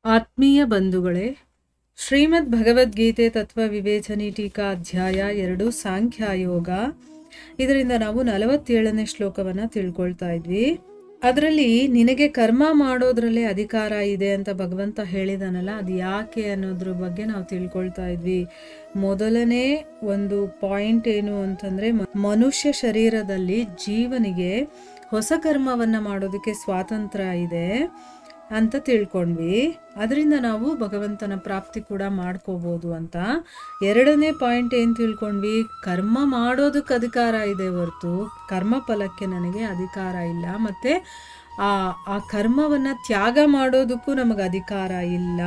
ಆತ್ಮೀಯ ಬಂಧುಗಳೇ, ಶ್ರೀಮದ್ ಭಗವದ್ಗೀತೆ ತತ್ವ ವಿವೇಚನೆ ಟೀಕಾ ಅಧ್ಯಾಯ 2 ಸಾಂಖ್ಯಯೋಗ. ಇದರಿಂದ ನಾವು 47ನೇ ಶ್ಲೋಕವನ್ನು ತಿಳ್ಕೊಳ್ತಾ ಇದ್ವಿ. ಅದರಲ್ಲಿ ನಿನಗೆ ಕರ್ಮ ಮಾಡೋದ್ರಲ್ಲೇ ಅಧಿಕಾರ ಇದೆ ಅಂತ ಭಗವಂತ ಹೇಳಿದಾನಲ್ಲ, ಅದು ಯಾಕೆ ಅನ್ನೋದ್ರ ಬಗ್ಗೆ ನಾವು ತಿಳ್ಕೊಳ್ತಾ ಇದ್ವಿ. ಮೊದಲನೇ ಒಂದು ಪಾಯಿಂಟ್ ಏನು ಅಂತಂದ್ರೆ, ಮನುಷ್ಯ ಶರೀರದಲ್ಲಿ ಜೀವನಿಗೆ ಹೊಸ ಕರ್ಮವನ್ನ ಮಾಡೋದಕ್ಕೆ ಸ್ವಾತಂತ್ರ್ಯ ಇದೆ ಅಂತ ತಿಳ್ಕೊಂಡ್ವಿ. ಅದರಿಂದ ನಾವು ಭಗವಂತನ ಪ್ರಾಪ್ತಿ ಕೂಡ ಮಾಡ್ಕೋಬಹುದು ಅಂತ. ಎರಡನೇ ಪಾಯಿಂಟ್ ಏನು ತಿಳ್ಕೊಂಡ್ವಿ, ಕರ್ಮ ಮಾಡೋದಕ್ಕೆ ಅಧಿಕಾರ ಇದೆ ಹೊರತು ಕರ್ಮ ಫಲಕ್ಕೆ ನನಗೆ ಅಧಿಕಾರ ಇಲ್ಲ, ಮತ್ತೆ ಆ ಕರ್ಮವನ್ನ ತ್ಯಾಗ ಮಾಡೋದಕ್ಕೂ ನಮಗೆ ಅಧಿಕಾರ ಇಲ್ಲ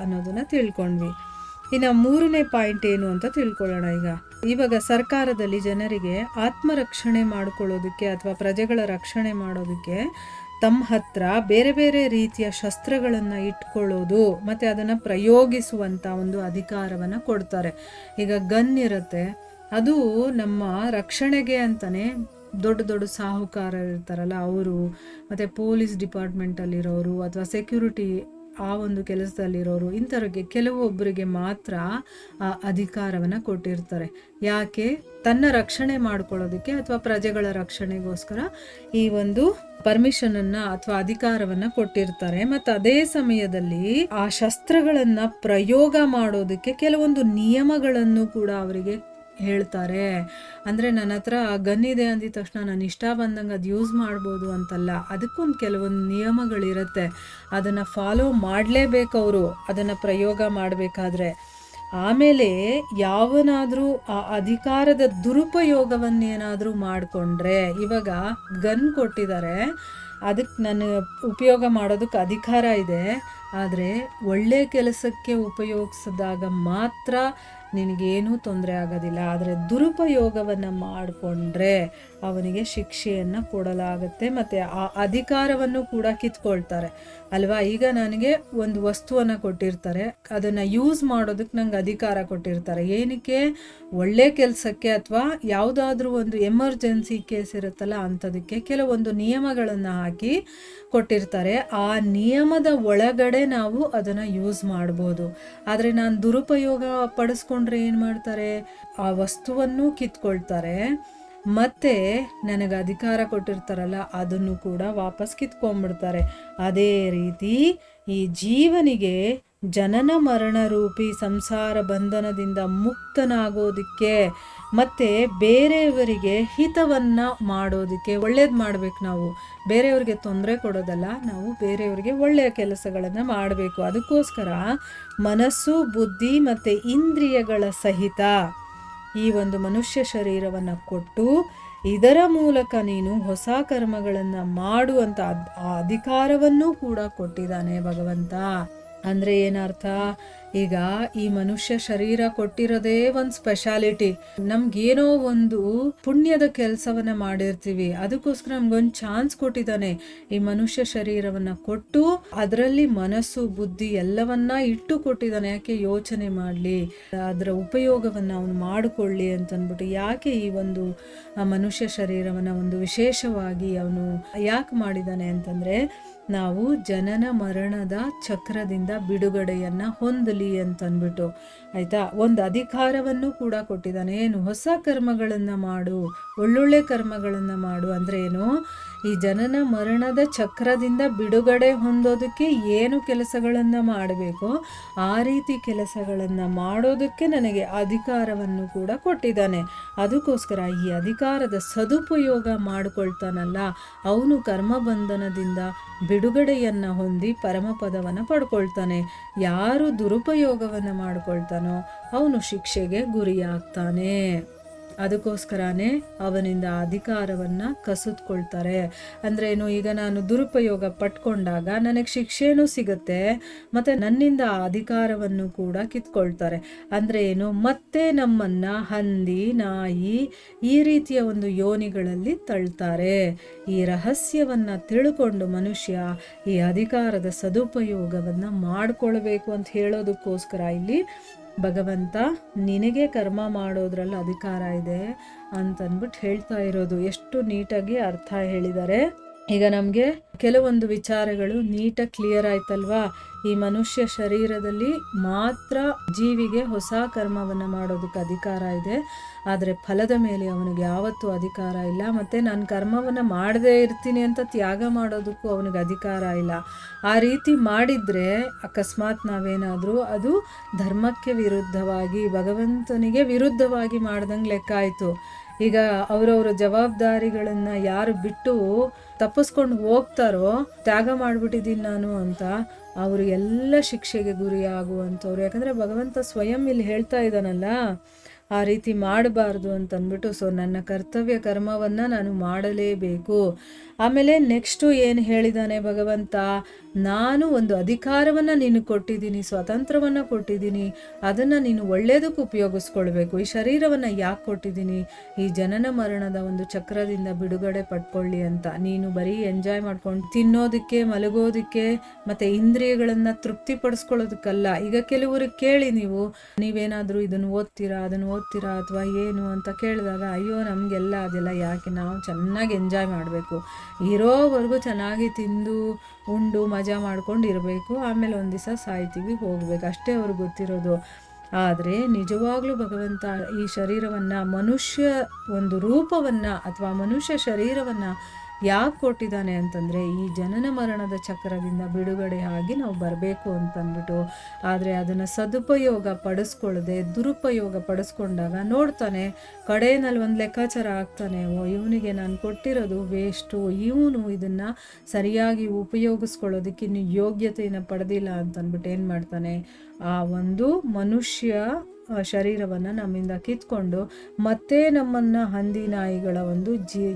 ಅನ್ನೋದನ್ನ ತಿಳ್ಕೊಂಡ್ವಿ. ಇನ್ನು ಮೂರನೇ ಪಾಯಿಂಟ್ ಏನು ಅಂತ ತಿಳ್ಕೊಳ್ಳೋಣ. ಇವಾಗ ಸರ್ಕಾರದಲ್ಲಿ ಜನರಿಗೆ ಆತ್ಮರಕ್ಷಣೆ ಮಾಡ್ಕೊಳ್ಳೋದಕ್ಕೆ ಅಥವಾ ಪ್ರಜೆಗಳ ರಕ್ಷಣೆ ಮಾಡೋದಕ್ಕೆ ತಮ್ಮ ಹತ್ರ ಬೇರೆ ಬೇರೆ ರೀತಿಯ ಶಸ್ತ್ರಗಳನ್ನು ಇಟ್ಕೊಳ್ಳೋದು ಮತ್ತು ಅದನ್ನು ಪ್ರಯೋಗಿಸುವಂಥ ಒಂದು ಅಧಿಕಾರವನ್ನು ಕೊಡ್ತಾರೆ. ಈಗ ಗನ್ ಇರುತ್ತೆ, ಅದು ನಮ್ಮ ರಕ್ಷಣೆಗೆ ಅಂತಲೇ ದೊಡ್ಡ ದೊಡ್ಡ ಸಾಹುಕಾರರು ಇರ್ತಾರಲ್ಲ ಅವರು, ಮತ್ತು ಪೊಲೀಸ್ ಡಿಪಾರ್ಟ್ಮೆಂಟಲ್ಲಿರೋರು ಅಥವಾ ಸೆಕ್ಯೂರಿಟಿ ಆ ಒಂದು ಕೆಲಸದಲ್ಲಿರೋರು, ಇಂಥವ್ರಿಗೆ ಕೆಲವೊಬ್ಬರಿಗೆ ಮಾತ್ರ ಆ ಅಧಿಕಾರವನ್ನು ಕೊಟ್ಟಿರ್ತಾರೆ. ಯಾಕೆ? ತನ್ನ ರಕ್ಷಣೆ ಮಾಡ್ಕೊಳ್ಳೋದಕ್ಕೆ ಅಥವಾ ಪ್ರಜೆಗಳ ರಕ್ಷಣೆಗೋಸ್ಕರ ಈ ಒಂದು ಪರ್ಮಿಷನನ್ನು ಅಥವಾ ಅಧಿಕಾರವನ್ನು ಕೊಟ್ಟಿರ್ತಾರೆ. ಮತ್ತು ಅದೇ ಸಮಯದಲ್ಲಿ ಆ ಶಸ್ತ್ರಗಳನ್ನ ಪ್ರಯೋಗ ಮಾಡೋದಕ್ಕೆ ಕೆಲವೊಂದು ನಿಯಮಗಳನ್ನು ಕೂಡ ಅವರಿಗೆ ಹೇಳ್ತಾರೆ. ಅಂದರೆ ನನ್ನ ಹತ್ರ ಗನ್ ಇದೆ ಅಂದಿದ ತಕ್ಷಣ ನಾನು ಇಷ್ಟ ಬಂದಂಗೆ ಅದು ಯೂಸ್ ಮಾಡ್ಬೋದು ಅಂತಲ್ಲ, ಅದಕ್ಕೊಂದು ಕೆಲವೊಂದು ನಿಯಮಗಳಿರುತ್ತೆ, ಅದನ್ನು ಫಾಲೋ ಮಾಡಲೇಬೇಕು ಅವರು ಅದನ್ನು ಪ್ರಯೋಗ ಮಾಡಬೇಕಾದ್ರೆ. ಆಮೇಲೆ ಯಾವನಾದರೂ ಆ ಅಧಿಕಾರದ ದುರುಪಯೋಗವನ್ನೇನಾದರೂ ಮಾಡಿಕೊಂಡ್ರೆ, ಇವಾಗ ಗನ್ ಕೊಟ್ಟಿದ್ದಾರೆ, ಅದಕ್ಕೆ ನಾನು ಉಪಯೋಗ ಮಾಡೋದಕ್ಕೆ ಅಧಿಕಾರ ಇದೆ, ಆದರೆ ಒಳ್ಳೆ ಕೆಲಸಕ್ಕೆ ಉಪಯೋಗಿಸಿದಾಗ ಮಾತ್ರ ನಿನಗೇನೂ ತೊಂದರೆ ಆಗೋದಿಲ್ಲ. ಆದರೆ ದುರುಪಯೋಗವನ್ನು ಮಾಡಿಕೊಂಡ್ರೆ ಅವನಿಗೆ ಶಿಕ್ಷೆಯನ್ನು ಕೊಡಲಾಗುತ್ತೆ, ಮತ್ತು ಆ ಅಧಿಕಾರವನ್ನು ಕೂಡ ಕಿತ್ಕೊಳ್ತಾರೆ ಅಲ್ವಾ. ಈಗ ನನಗೆ ಒಂದು ವಸ್ತುವನ್ನು ಕೊಟ್ಟಿರ್ತಾರೆ, ಅದನ್ನು ಯೂಸ್ ಮಾಡೋದಕ್ಕೆ ನಂಗೆ ಅಧಿಕಾರ ಕೊಟ್ಟಿರ್ತಾರೆ. ಏನಕ್ಕೆ? ಒಳ್ಳೆ ಕೆಲಸಕ್ಕೆ ಅಥವಾ ಯಾವುದಾದ್ರೂ ಒಂದು ಎಮರ್ಜೆನ್ಸಿ ಕೇಸ್ ಇರುತ್ತಲ್ಲ ಅಂಥದಕ್ಕೆ ಕೆಲವೊಂದು ನಿಯಮಗಳನ್ನು ಹಾಕಿ ಕೊಟ್ಟಿರ್ತಾರೆ. ಆ ನಿಯಮದ ಒಳಗಡೆ ನಾವು ಅದನ್ನು ಯೂಸ್ ಮಾಡ್ಬೋದು. ಆದರೆ ನಾನು ದುರುಪಯೋಗ ಪಡಿಸ್ಕೊಂಡ್ರೆ ಏನು ಮಾಡ್ತಾರೆ? ಆ ವಸ್ತುವನ್ನು ಕಿತ್ಕೊಳ್ತಾರೆ, ಮತ್ತೆ ನನಗೆ ಅಧಿಕಾರ ಕೊಟ್ಟಿರ್ತಾರಲ್ಲ ಅದನ್ನು ಕೂಡ ವಾಪಸ್ ಕಿತ್ಕೊಂಡ್ಬಿಡ್ತಾರೆ. ಅದೇ ರೀತಿ ಈ ಜೀವನಿಗೆ ಜನನ ಮರಣ ರೂಪಿ ಸಂಸಾರ ಬಂಧನದಿಂದ ಮುಕ್ತನಾಗೋದಕ್ಕೆ ಮತ್ತು ಬೇರೆಯವರಿಗೆ ಹಿತವನ್ನು ಮಾಡೋದಕ್ಕೆ, ಒಳ್ಳೇದು ಮಾಡಬೇಕು. ನಾವು ಬೇರೆಯವ್ರಿಗೆ ತೊಂದರೆ ಕೊಡೋದಲ್ಲ, ನಾವು ಬೇರೆಯವರಿಗೆ ಒಳ್ಳೆಯ ಕೆಲಸಗಳನ್ನು ಮಾಡಬೇಕು. ಅದಕ್ಕೋಸ್ಕರ ಮನಸ್ಸು, ಬುದ್ಧಿ ಮತ್ತು ಇಂದ್ರಿಯಗಳ ಸಹಿತ ಈ ಒಂದು ಮನುಷ್ಯ ಶರೀರವನ್ನು ಕೊಟ್ಟು ಇದರ ಮೂಲಕ ನೀನು ಹೊಸ ಕರ್ಮಗಳನ್ನು ಮಾಡುವಂಥ ಆ ಅಧಿಕಾರವನ್ನು ಕೂಡ ಕೊಟ್ಟಿದ್ದಾನೆ ಭಗವಂತ. ಅಂದರೆ ಏನರ್ಥ? ಈಗ ಈ ಮನುಷ್ಯ ಶರೀರ ಕೊಟ್ಟಿರೋದೇ ಒಂದು ಸ್ಪೆಷಾಲಿಟಿ. ನಮ್ಗೇನೋ ಒಂದು ಪುಣ್ಯದ ಕೆಲಸವನ್ನ ಮಾಡಿರ್ತೀವಿ, ಅದಕ್ಕೋಸ್ಕರ ನಮ್ಗೊಂದು ಚಾನ್ಸ್ ಕೊಟ್ಟಿದ್ದಾನೆ. ಈ ಮನುಷ್ಯ ಶರೀರವನ್ನ ಕೊಟ್ಟು ಅದರಲ್ಲಿ ಮನಸ್ಸು, ಬುದ್ಧಿ ಎಲ್ಲವನ್ನ ಇಟ್ಟು ಕೊಟ್ಟಿದ್ದಾನೆ. ಯಾಕೆ? ಯೋಚನೆ ಮಾಡಲಿ, ಅದರ ಉಪಯೋಗವನ್ನು ಅವನು ಮಾಡಿಕೊಳ್ಳಿ ಅಂತಂದ್ಬಿಟ್ಟು. ಯಾಕೆ ಈ ಒಂದು ಮನುಷ್ಯ ಶರೀರವನ್ನ ಒಂದು ವಿಶೇಷವಾಗಿ ಅವನು ಯಾಕೆ ಮಾಡಿದ್ದಾನೆ ಅಂತಂದ್ರೆ, ನಾವು ಜನನ ಮರಣದ ಚಕ್ರದಿಂದ ಬಿಡುಗಡೆಯನ್ನ ಹೊಂದಲಿ ಅಂತಂದ್ಬಿಟ್ಟು, ಆಯ್ತಾ. ಒಂದು ಅಧಿಕಾರವನ್ನು ಕೂಡ ಕೊಟ್ಟಿದ್ದಾನೆ. ಏನು? ಹೊಸ ಕರ್ಮಗಳನ್ನು ಮಾಡು, ಒಳ್ಳೊಳ್ಳೆ ಕರ್ಮಗಳನ್ನು ಮಾಡು. ಅಂದ್ರೆ ಏನು? ಈ ಜನನ ಮರಣದ ಚಕ್ರದಿಂದ ಬಿಡುಗಡೆ ಹೊಂದೋದಕ್ಕೆ ಏನು ಕೆಲಸಗಳನ್ನು ಮಾಡಬೇಕೋ ಆ ರೀತಿ ಕೆಲಸಗಳನ್ನು ಮಾಡೋದಕ್ಕೆ ನನಗೆ ಅಧಿಕಾರವನ್ನು ಕೂಡ ಕೊಟ್ಟಿದ್ದಾನೆ. ಅದಕ್ಕೋಸ್ಕರ ಈ ಅಧಿಕಾರದ ಸದುಪಯೋಗ ಮಾಡಿಕೊಳ್ತಾನಲ್ಲ ಅವನು ಕರ್ಮಬಂಧನದಿಂದ ಬಿಡುಗಡೆಯನ್ನು ಹೊಂದಿ ಪರಮಪದವನ್ನು ಪಡ್ಕೊಳ್ತಾನೆ. ಯಾರು ದುರುಪಯೋಗವನ್ನು ಮಾಡ್ಕೊಳ್ತಾನೋ ಅವನು ಶಿಕ್ಷೆಗೆ ಗುರಿಯಾಗ್ತಾನೆ. ಅದಕ್ಕೋಸ್ಕರನೇ ಅವನಿಂದ ಅಧಿಕಾರವನ್ನು ಕಸಿದುಕೊಳ್ತಾರೆ. ಅಂದ್ರೇನು? ಈಗ ನಾನು ದುರುಪಯೋಗ ಪಟ್ಕೊಂಡಾಗ ನನಗೆ ಶಿಕ್ಷೆನೂ ಸಿಗುತ್ತೆ, ಮತ್ತು ನನ್ನಿಂದ ಆ ಅಧಿಕಾರವನ್ನು ಕೂಡ ಕಿತ್ಕೊಳ್ತಾರೆ. ಅಂದರೆ ಏನು? ಮತ್ತೆ ನಮ್ಮನ್ನು ಹಂದಿ, ನಾಯಿ ಈ ರೀತಿಯ ಒಂದು ಯೋನಿಗಳಲ್ಲಿ ತಳ್ತಾರೆ. ಈ ರಹಸ್ಯವನ್ನು ತಿಳ್ಕೊಂಡು ಮನುಷ್ಯ ಈ ಅಧಿಕಾರದ ಸದುಪಯೋಗವನ್ನು ಮಾಡಿಕೊಳ್ಬೇಕು ಅಂತ ಹೇಳೋದಕ್ಕೋಸ್ಕರ ಇಲ್ಲಿ ಭಗವಂತ ನಿನಗೆ ಕರ್ಮ ಮಾಡೋದ್ರಲ್ಲಿ ಅಧಿಕಾರ ಇದೆ ಅಂತಂದ್ಬಿಟ್ಟು ಹೇಳ್ತಾ ಇರೋದು. ಎಷ್ಟು ನೀಟಾಗಿ ಅರ್ಥ ಹೇಳಿದ್ದಾರೆ. ಈಗ ನಮಗೆ ಕೆಲವೊಂದು ವಿಚಾರಗಳು ನೀಟಾಗಿ ಕ್ಲಿಯರ್ ಆಯ್ತಲ್ವಾ. ಈ ಮನುಷ್ಯ ಶರೀರದಲ್ಲಿ ಮಾತ್ರ ಜೀವಿಗೆ ಹೊಸ ಕರ್ಮವನ್ನು ಮಾಡೋದಕ್ಕೆ ಅಧಿಕಾರ ಇದೆ, ಆದರೆ ಫಲದ ಮೇಲೆ ಅವನಿಗೆ ಯಾವತ್ತೂ ಅಧಿಕಾರ ಇಲ್ಲ. ಮತ್ತು ನಾನು ಕರ್ಮವನ್ನು ಮಾಡದೇ ಇರ್ತೀನಿ ಅಂತ ತ್ಯಾಗ ಮಾಡೋದಕ್ಕೂ ಅವನಿಗೆ ಅಧಿಕಾರ ಇಲ್ಲ. ಆ ರೀತಿ ಮಾಡಿದರೆ ಅಕಸ್ಮಾತ್ ನಾವೇನಾದರೂ ಅದು ಧರ್ಮಕ್ಕೆ ವಿರುದ್ಧವಾಗಿ, ಭಗವಂತನಿಗೆ ವಿರುದ್ಧವಾಗಿ ಮಾಡ್ದಂಗೆ ಲೆಕ್ಕ ಆಯಿತು. ಈಗ ಅವರವರ ಜವಾಬ್ದಾರಿಗಳನ್ನು ಯಾರು ಬಿಟ್ಟು ತಪ್ಪಿಸ್ಕೊಂಡು ಹೋಗ್ತಾರೋ, ತ್ಯಾಗ ಮಾಡಿಬಿಟ್ಟಿದ್ದೀನಿ ನಾನು ಅಂತ, ಅವರು ಎಲ್ಲ ಶಿಕ್ಷೆಗೆ ಗುರಿಯಾಗುವಂಥವ್ರು. ಯಾಕಂದರೆ ಭಗವಂತ ಸ್ವಯಂ ಇಲ್ಲಿ ಹೇಳ್ತಾ ಇದ್ದಾನಲ್ಲ, ಆ ರೀತಿ ಮಾಡಬಾರ್ದು ಅಂತಂದ್ಬಿಟ್ಟು. ಸೊ ನನ್ನ ಕರ್ತವ್ಯ ಕರ್ಮವನ್ನು ನಾನು ಮಾಡಲೇಬೇಕು. ಆಮೇಲೆ ನೆಕ್ಸ್ಟು ಏನು ಹೇಳಿದ್ದಾನೆ ಭಗವಂತ, ನಾನು ಒಂದು ಅಧಿಕಾರವನ್ನು ನೀನು ಕೊಟ್ಟಿದ್ದೀನಿ, ಸ್ವಾತಂತ್ರ್ಯವನ್ನು ಕೊಟ್ಟಿದ್ದೀನಿ, ಅದನ್ನು ನೀನು ಒಳ್ಳೆಯದಕ್ಕೆ ಉಪಯೋಗಿಸ್ಕೊಳ್ಬೇಕು. ಈ ಶರೀರವನ್ನು ಯಾಕೆ ಕೊಟ್ಟಿದ್ದೀನಿ, ಈ ಜನನ ಮರಣದ ಒಂದು ಚಕ್ರದಿಂದ ಬಿಡುಗಡೆ ಪಡ್ಕೊಳ್ಳಿ ಅಂತ. ನೀನು ಬರೀ ಎಂಜಾಯ್ ಮಾಡ್ಕೊಂಡು ತಿನ್ನೋದಕ್ಕೆ, ಮಲಗೋದಕ್ಕೆ, ಮತ್ತು ಇಂದ್ರಿಯಗಳನ್ನು ತೃಪ್ತಿಪಡಿಸ್ಕೊಳ್ಳೋದಕ್ಕಲ್ಲ. ಈಗ ಕೆಲವ್ರಿಗೆ ಕೇಳಿ, ನೀವೇನಾದರೂ ಇದನ್ನು ಓದ್ತೀರಾ, ಅದನ್ನು ಓದ್ತೀರಾ ಅಥವಾ ಏನು ಅಂತ ಕೇಳಿದಾಗ, ಅಯ್ಯೋ ನಮಗೆಲ್ಲ ಅದೆಲ್ಲ ಯಾಕೆ, ನಾವು ಚೆನ್ನಾಗಿ ಎಂಜಾಯ್ ಮಾಡಬೇಕು, ಇರೋವರೆಗೂ ಚೆನ್ನಾಗಿ ತಿಂದು ಉಂಡು ಮಜಾ ಮಾಡ್ಕೊಂಡು ಇರಬೇಕು, ಆಮೇಲೆ ಒಂದು ದಿವಸ ಸಾಯ್ತೀವಿ, ಹೋಗ್ಬೇಕು, ಅಷ್ಟೇ ಅವ್ರಿಗೆ ಗೊತ್ತಿರೋದು. ಆದರೆ ನಿಜವಾಗ್ಲೂ ಭಗವಂತ ಈ ಶರೀರವನ್ನು, ಮನುಷ್ಯ ಒಂದು ರೂಪವನ್ನು ಅಥವಾ ಮನುಷ್ಯ ಶರೀರವನ್ನು ಯಾಕೆ ಕೊಟ್ಟಿದ್ದಾನೆ ಅಂತಂದರೆ, ಈ ಜನನ ಮರಣದ ಚಕ್ರದಿಂದ ಬಿಡುಗಡೆ ಆಗಿ ನಾವು ಬರಬೇಕು ಅಂತಂದ್ಬಿಟ್ಟು. ಆದರೆ ಅದನ್ನು ಸದುಪಯೋಗ ಪಡಿಸ್ಕೊಳ್ಳದೆ ದುರುಪಯೋಗ ಪಡಿಸ್ಕೊಂಡಾಗ ನೋಡ್ತಾನೆ, ಕಡೆಯಲ್ಲಿ ಒಂದು ಲೆಕ್ಕಾಚಾರ ಆಗ್ತಾನೆ, ಇವನಿಗೆ ನಾನು ಕೊಟ್ಟಿರೋದು ವೇಸ್ಟು, ಇವನು ಇದನ್ನು ಸರಿಯಾಗಿ ಉಪಯೋಗಿಸ್ಕೊಳ್ಳೋದಕ್ಕೆ ಇನ್ನು ಯೋಗ್ಯತೆಯನ್ನು ಪಡೆದಿಲ್ಲ ಅಂತಂದ್ಬಿಟ್ಟು ಏನು ಮಾಡ್ತಾನೆ, ಆ ಒಂದು ಮನುಷ್ಯ ಶರೀರವನ್ನು ನಮ್ಮಿಂದ ಕಿತ್ಕೊಂಡು ಮತ್ತೆ ನಮ್ಮನ್ನು ಹಂದಿ ನಾಯಿಗಳ ಒಂದು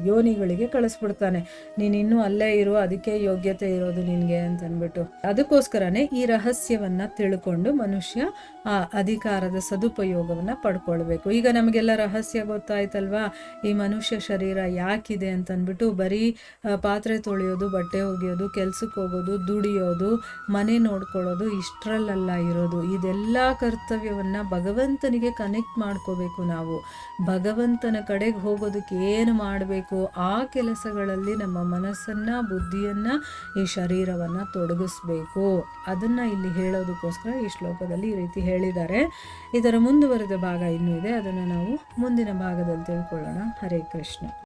ಯೋನಿಗಳಿಗೆ ಕಳಿಸ್ಬಿಡ್ತಾನೆ. ನೀನಿನ್ನೂ ಅಲ್ಲೇ ಇರು, ಅದಕ್ಕೆ ಯೋಗ್ಯತೆ ಇರೋದು ನಿನಗೆ ಅಂತಂದ್ಬಿಟ್ಟು. ಅದಕ್ಕೋಸ್ಕರನೇ ಈ ರಹಸ್ಯವನ್ನು ತಿಳ್ಕೊಂಡು ಮನುಷ್ಯ ಆ ಅಧಿಕಾರದ ಸದುಪಯೋಗವನ್ನು ಪಡ್ಕೊಳ್ಬೇಕು. ಈಗ ನಮಗೆಲ್ಲ ರಹಸ್ಯ ಗೊತ್ತಾಯ್ತಲ್ವಾ, ಈ ಮನುಷ್ಯ ಶರೀರ ಯಾಕಿದೆ ಅಂತಂದ್ಬಿಟ್ಟು. ಬರೀ ಪಾತ್ರೆ ತೊಳೆಯೋದು, ಬಟ್ಟೆ ಒಗೆಯೋದು, ಕೆಲ್ಸಕ್ಕೆ ಹೋಗೋದು, ದುಡಿಯೋದು, ಮನೆ ನೋಡ್ಕೊಳ್ಳೋದು, ಇಷ್ಟರಲ್ಲೆಲ್ಲ ಇರೋದು. ಇದೆಲ್ಲ ಕರ್ತವ್ಯವನ್ನು ಭಗವಂತನಿಗೆ ಕನೆಕ್ಟ್ ಮಾಡ್ಕೋಬೇಕು. ನಾವು ಭಗವಂತನ ಕಡೆಗೆ ಹೋಗೋದಕ್ಕೆ ಏನು ಮಾಡಬೇಕು, ಆ ಕೆಲಸಗಳಲ್ಲಿ ನಮ್ಮ ಮನಸ್ಸನ್ನು, ಬುದ್ಧಿಯನ್ನು, ಈ ಶರೀರವನ್ನು ತೊಡಗಿಸ್ಬೇಕು. ಅದನ್ನು ಇಲ್ಲಿ ಹೇಳೋದಕ್ಕೋಸ್ಕರ ಈ ಶ್ಲೋಕದಲ್ಲಿ ಈ ರೀತಿ ಹೇಳಿದ್ದಾರೆ. ಇದರ ಮುಂದುವರೆದ ಭಾಗ ಇನ್ನೂ ಇದೆ, ಅದನ್ನು ನಾವು ಮುಂದಿನ ಭಾಗದಲ್ಲಿ ತಿಳ್ಕೊಳ್ಳೋಣ. ಹರೇ ಕೃಷ್ಣ.